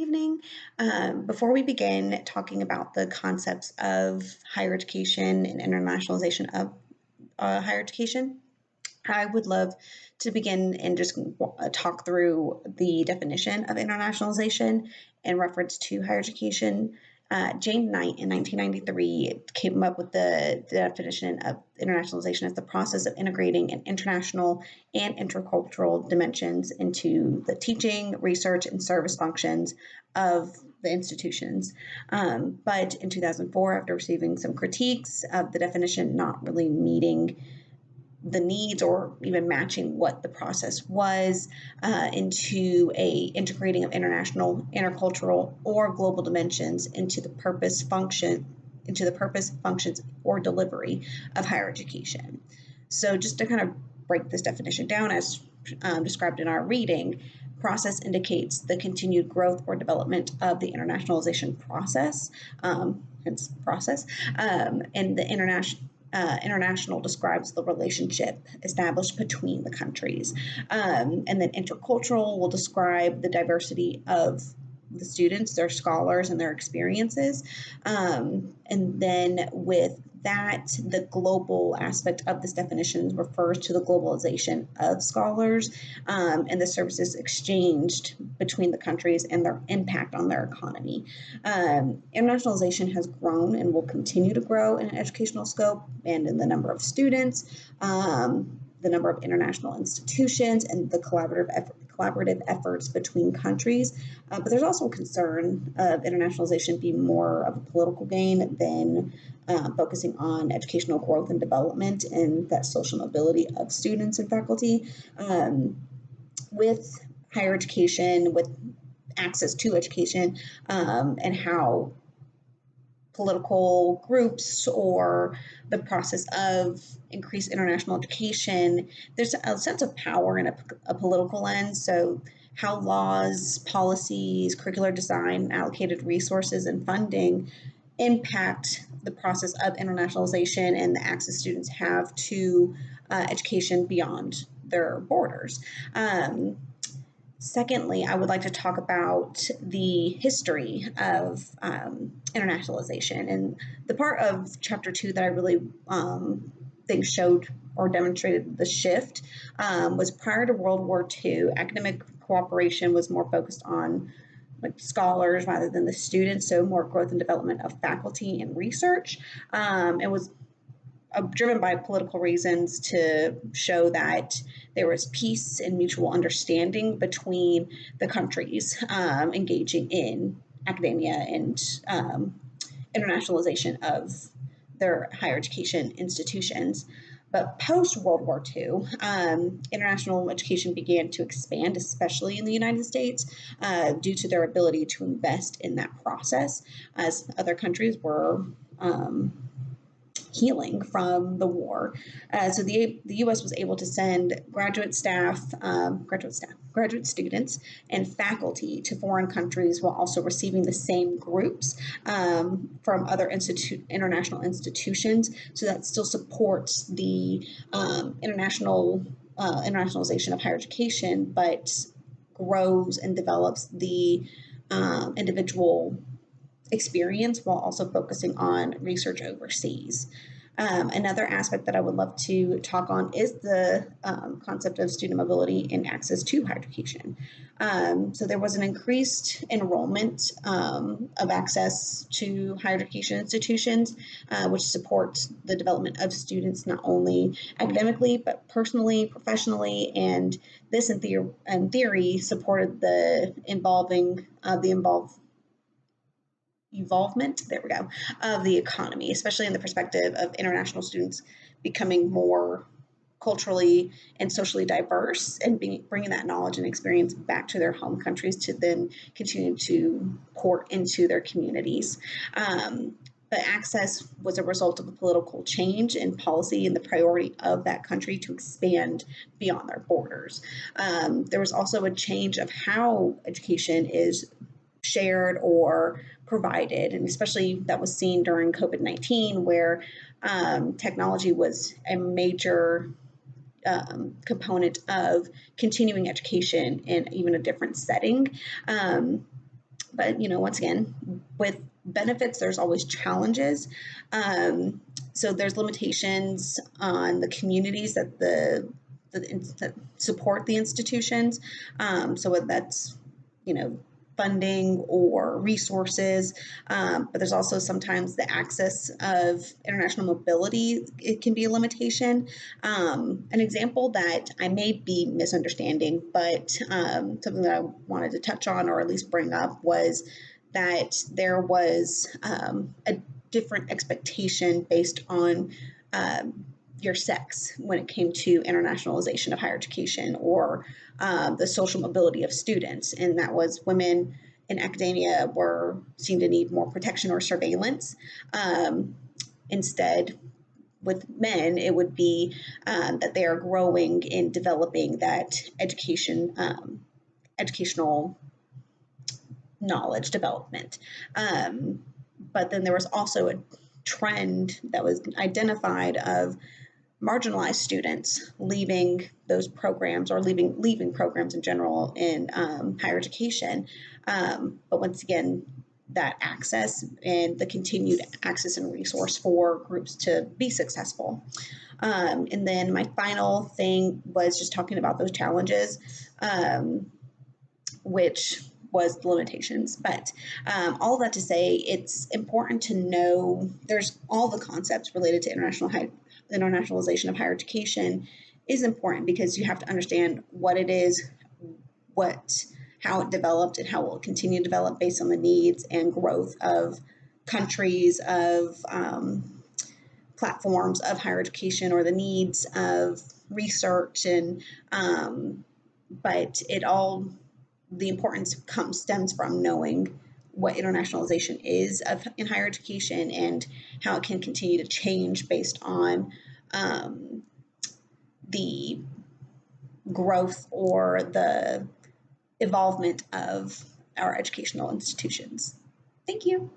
Evening. Before we begin talking about the concepts of higher education and internationalization of higher education, I would love to begin and just talk through the definition of internationalization in reference to higher education. Jane Knight in 1993 came up with the definition of internationalization as the process of integrating an international and intercultural dimensions into the teaching, research, and service functions of the institutions. But in 2004, after receiving some critiques of the definition not really meeting the needs or even matching what the process was into a integrating of international, intercultural, or global dimensions into the purpose functions or delivery of higher education. So just to kind of break this definition down as described in our reading, process indicates the continued growth or development of the internationalization process, hence process, and the international describes the relationship established between the countries. And then intercultural will describe the diversity of the students, their scholars, and their experiences. And then with that, the global aspect of this definition refers to the globalization of scholars and the services exchanged between the countries and their impact on their economy. Internationalization has grown and will continue to grow in an educational scope and in the number of students, the number of international institutions, and the collaborative efforts between countries. But there's also a concern of internationalization being more of a political gain than focusing on educational growth and development and that social mobility of students and faculty. With higher education, with access to education, and how political groups or the process of increased international education, there's a sense of power in a political lens. So how laws, policies, curricular design, allocated resources, and funding impact the process of internationalization and the access students have to education beyond their borders. Secondly, I would like to talk about the history of internationalization. And the part of chapter 2 that I really think showed or demonstrated the shift was prior to World War II, academic cooperation was more focused on scholars rather than the students, so more growth and development of faculty and research. It was driven by political reasons to show that there was peace and mutual understanding between the countries engaging in academia and internationalization of their higher education institutions. But post-World War II, international education began to expand, especially in the United States, due to their ability to invest in that process, as other countries were healing from the war. So the U.S. was able to send graduate students, and faculty to foreign countries while also receiving the same groups from other international institutions. So that still supports the internationalization of higher education, but grows and develops the individual experience while also focusing on research overseas. Another aspect that I would love to talk on is the concept of student mobility and access to higher education. So there was an increased enrollment of access to higher education institutions, which supports the development of students not only academically, but personally, professionally, and this in theory supported the involvement of the economy, especially in the perspective of international students becoming more culturally and socially diverse and bringing that knowledge and experience back to their home countries to then continue to pour into their communities. But access was a result of a political change in policy and the priority of that country to expand beyond their borders. There was also a change of how education is shared or provided, and especially that was seen during COVID-19, where technology was a major component of continuing education in even a different setting. But but once again, with benefits, there's always challenges. So there's limitations on the communities that support the institutions. So whether that's funding or resources, but there's also sometimes the access of international mobility. It can be a limitation. An example that I may be misunderstanding, but something that I wanted to touch on or at least bring up was that there was a different expectation based on your sex when it came to internationalization of higher education or the social mobility of students. And that was women in academia were seen to need more protection or surveillance. Instead, with men, it would be that they are growing and developing that educational knowledge development. But then there was also a trend that was identified of marginalized students leaving those programs or leaving programs in general in higher education. But once again, that access and the continued access and resource for groups to be successful. And then my final thing was just talking about those challenges, which was the limitations. But all that to say, it's important to know there's all the concepts related to internationalization of higher education is important because you have to understand what it is, how it developed, and how it will continue to develop based on the needs and growth of countries, of platforms of higher education, or the needs of research. And but the importance stems from knowing what internationalization is in higher education and how it can continue to change based on the growth or the evolvement of our educational institutions. Thank you.